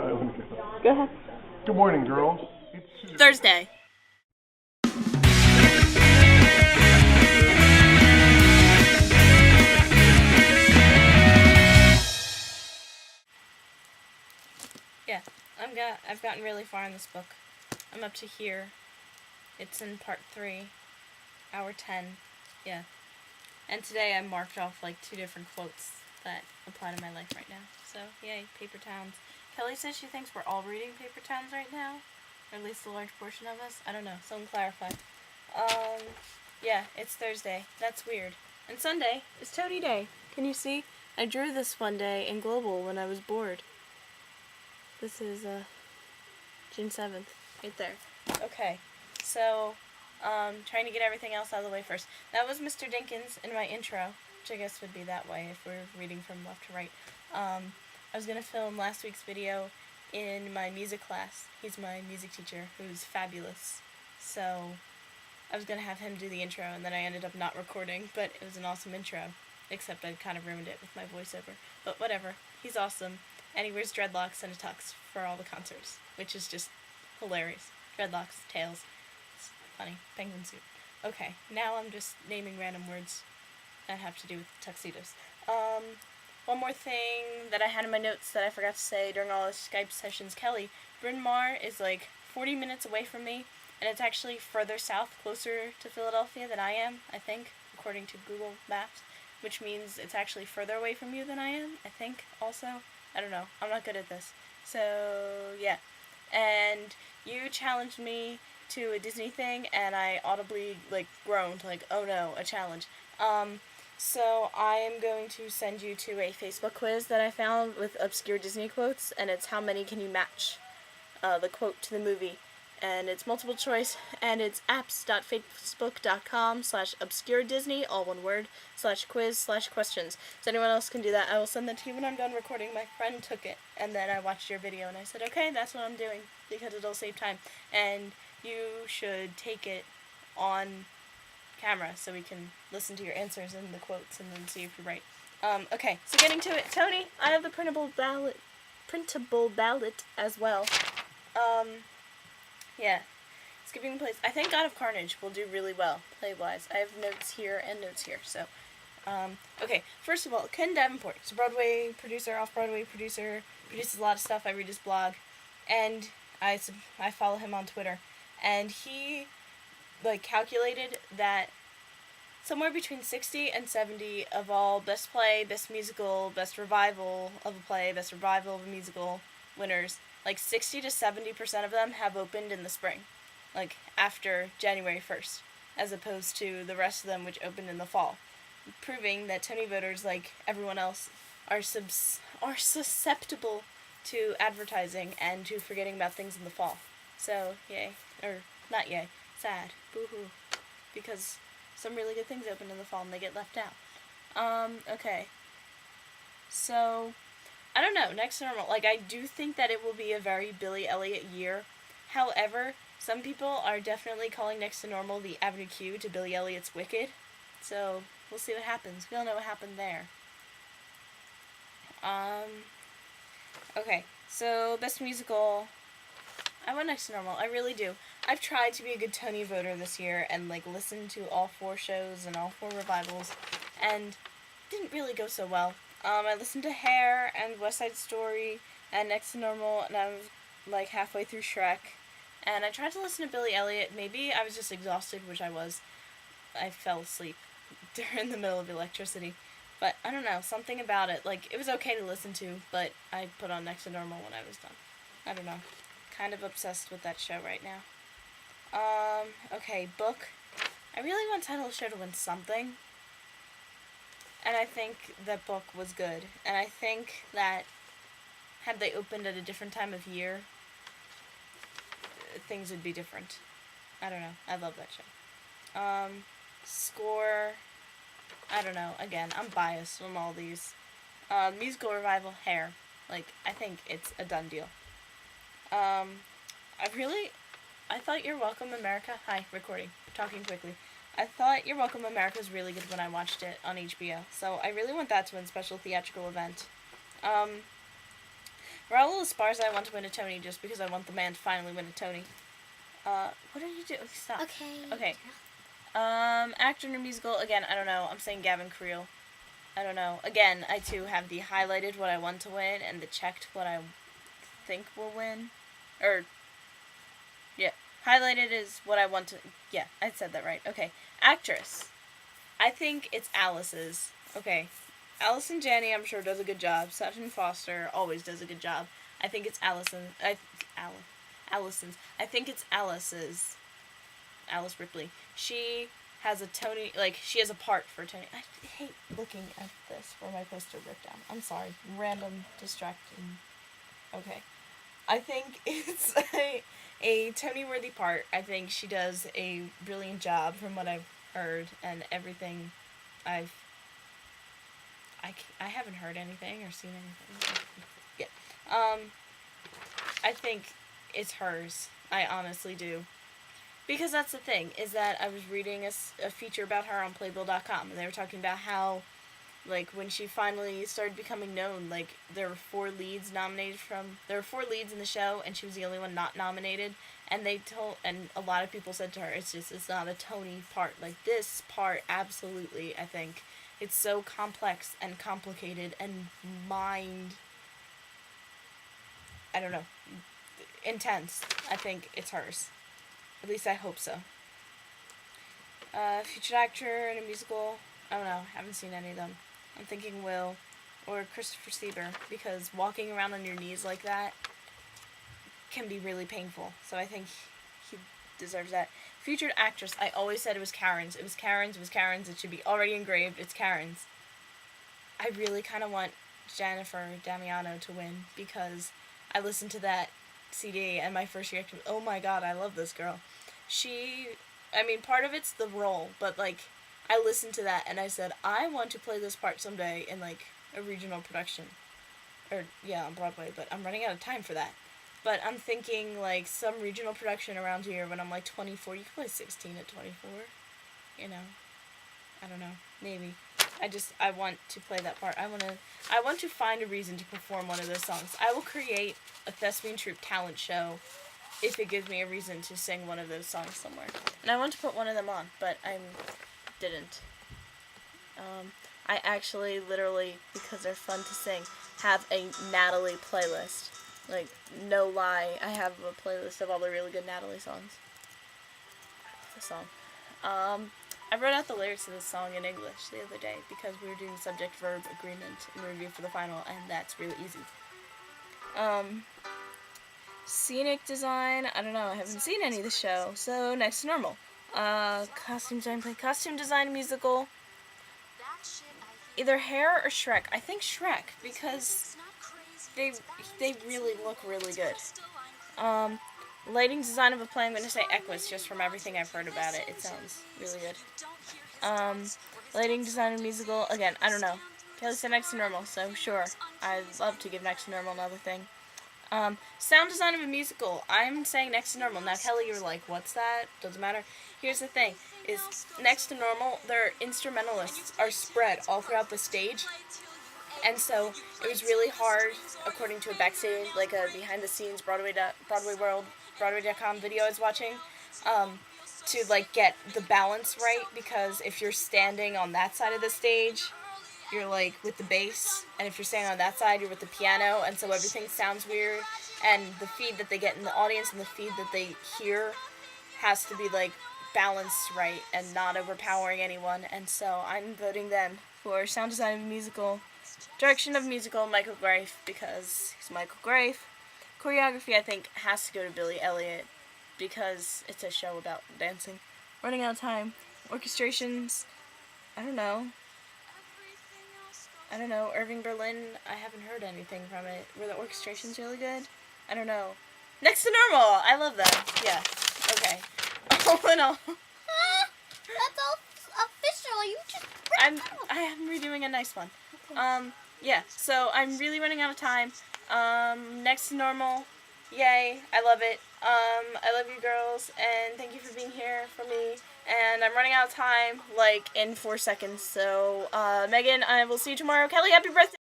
silent. Go ahead. Good morning, girls. It's Thursday. Yeah, I've gotten really far in this book. I'm up to here. It's in part 3, hour 10. Yeah. And today I marked off like 2 different quotes that apply to my life right now. So, yay, Paper Towns. Kelly says she thinks we're all reading Paper Towns right now. Or at least a large portion of us. I don't know. Someone clarify. Yeah, it's Thursday. That's weird. And Sunday is Tony Day. Can you see? I drew this one day in Global when I was bored. This is, June 7th. Right there. Okay. So, trying to get everything else out of the way first. That was Mr. Dinkins in my intro, which I guess would be that way if we're reading from left to right. I was going to film last week's video in my music class. He's my music teacher, who's fabulous. So, I was going to have him do the intro, and then I ended up not recording, but it was an awesome intro. Except I kind of ruined it with my voiceover. But whatever. He's awesome. And he wears dreadlocks and a tux for all the concerts, which is just hilarious. Dreadlocks, tails. It's funny. Penguin suit. Okay, now I'm just naming random words that have to do with tuxedos. One more thing that I had in my notes that I forgot to say during all the Skype sessions. Kelly, Bryn Mawr is like 40 minutes away from me, and it's actually further south, closer to Philadelphia than I am, I think, according to Google Maps, which means it's actually further away from you than I am, I think, also. I don't know. I'm not good at this. So, yeah. And you challenged me to a Disney thing, and I audibly, groaned, oh no, a challenge. So I am going to send you to a Facebook quiz that I found with obscure Disney quotes, and it's how many can you match the quote to the movie. And it's multiple choice, and it's apps.facebook.com/obscuredisney, all one word, /quiz/questions. So anyone else can do that. I will send that to you when I'm done recording. My friend took it, and then I watched your video, and I said, okay, that's what I'm doing, because it'll save time. And you should take it on camera, so we can listen to your answers and the quotes, and then see if you're right. Okay, so getting to it. Tony, I have the printable ballot as well. Yeah. Skipping plays. I think God of Carnage will do really well, play-wise. I have notes here and notes here, so. Okay, first of all, Ken Davenport. He's a Broadway producer, off-Broadway producer, produces a lot of stuff. I read his blog, and I follow him on Twitter. And he, calculated that somewhere between 60 and 70 of all best play, best musical, best revival of a play, best revival of a musical winners, 60 to 70% of them have opened in the spring, after January 1st, as opposed to the rest of them which opened in the fall, proving that Tony voters, like everyone else, are susceptible to advertising and to forgetting about things in the fall. So, yay. Or, not yay. Sad. Boo-hoo. Because some really good things open in the fall and they get left out. Okay. So, I don't know, next to normal. I do think that it will be a very Billy Elliot year. However, some people are definitely calling Next to Normal the Avenue Q to Billy Elliot's Wicked. So, we'll see what happens. We all know what happened there. Okay, so, best musical. I want Next to Normal. I really do. I've tried to be a good Tony voter this year and, listen to all 4 shows and all 4 revivals, and it didn't really go so well. I listened to Hair and West Side Story and Next to Normal, and I was halfway through Shrek. And I tried to listen to Billy Elliot. Maybe I was just exhausted, which I was. I fell asleep during the middle of Electricity. But I don't know, something about it. It was okay to listen to, but I put on Next to Normal when I was done. I don't know. Kind of obsessed with that show right now. Okay, book. I really want Title of Show to win something. And I think that book was good. And I think that had they opened at a different time of year, things would be different. I don't know. I love that show. Score. I don't know. Again, I'm biased on all these. Musical revival, Hair. I think it's a done deal. I thought You're Welcome America. Hi, recording. Talking quickly. I thought You're Welcome America was really good when I watched it on HBO, so I really want that to win Special Theatrical Event. Raul Esparza, I want to win a Tony just because I want the man to finally win a Tony. What are you doing? Stop. Okay. Actor in a musical, again, I don't know. I'm saying Gavin Creel. I don't know. Again, I too have the highlighted what I want to win and the checked what I think will win. Yeah. Highlighted is what I want to... Yeah, I said that right. Okay. Actress. I think it's Alice's. Okay. Allison Janney, I'm sure, does a good job. Sutton Foster always does a good job. I think it's Allison's. I think it's Alice's. Alice Ripley. She has a Tony, like, she has a part for Tony. I hate looking at this where my poster ripped down. I'm sorry. Random distracting. Okay. I think it's a Tony-worthy part. I think she does a brilliant job from what I've heard and everything I haven't heard anything or seen anything. Yeah. I think it's hers. I honestly do. Because that's the thing, is that I was reading a feature about her on Playbill.com, and they were talking about how, like, when she finally started becoming known, like, there were 4 leads in the show, and she was the only one not nominated, and and a lot of people said to her, it's not a Tony part. Like, this part, absolutely, I think. It's so complex and complicated and I don't know, intense. I think it's hers. At least I hope so. Featured actor in a musical, I don't know, haven't seen any of them. I'm thinking Will or Christopher Sieber, because walking around on your knees like that can be really painful. So I think he deserves that. Featured actress, I always said it was Karen's. It was Karen's. It should be already engraved. It's Karen's. I really kind of want Jennifer Damiano to win, because I listened to that CD and my first reaction was, oh my god, I love this girl. Part of it's the role, but, like, I listened to that and I said, I want to play this part someday in, like, a regional production. Or, yeah, on Broadway, but I'm running out of time for that. But I'm thinking, like, some regional production around here when I'm, like, 24. You can play 16 at 24. You know. I don't know. Maybe. I want to play that part. I want to find a reason to perform one of those songs. I will create a thespian troupe talent show if it gives me a reason to sing one of those songs somewhere. And I want to put one of them on, but I didn't. I actually, literally, because they're fun to sing, have a Natalie playlist. Like, no lie, I have a playlist of all the really good Natalie songs. The song. I wrote out the lyrics of this song in English the other day because we were doing subject-verb agreement in review for the final, and that's really easy. Scenic design, I don't know, I haven't seen any of the show, so next to normal. Costume design musical. Either Hair or Shrek. I think Shrek, because they really look really good. Lighting design of a play, I'm going to say Equus, just from everything I've heard about it. It sounds really good. Lighting design of musical, again, I don't know. Kelly said next to normal, so sure. I'd love to give next to normal another thing. Sound design of a musical, I'm saying next to normal. Now, Kelly, you're like, what's that? Doesn't matter. Here's the thing, is next to normal, their instrumentalists are spread all throughout the stage. And so it was really hard, according to a backstage, like a behind-the-scenes Broadway.com video I was watching, to, like, get the balance right, because if you're standing on that side of the stage, you're, like, with the bass, and if you're standing on that side, you're with the piano, and so everything sounds weird, and the feed that they get in the audience and the feed that they hear has to be, like, balanced right and not overpowering anyone, and so I'm voting them for sound design of a musical. Direction of musical, Michael Grafe, because he's Michael Grafe. Choreography, I think, has to go to Billy Elliot, because it's a show about dancing. Running out of time. Orchestrations, I don't know. Irving Berlin, I haven't heard anything from it. Were the orchestrations really good? I don't know. Next to normal! I love that. Yeah. Okay. All in all. That's all official. You just... I am redoing a nice one. Yeah, so I'm really running out of time. Next to normal. Yay, I love it. I love you girls, and thank you for being here for me. And I'm running out of time, like, in 4 seconds. So, Megan, I will see you tomorrow. Kelly, happy birthday!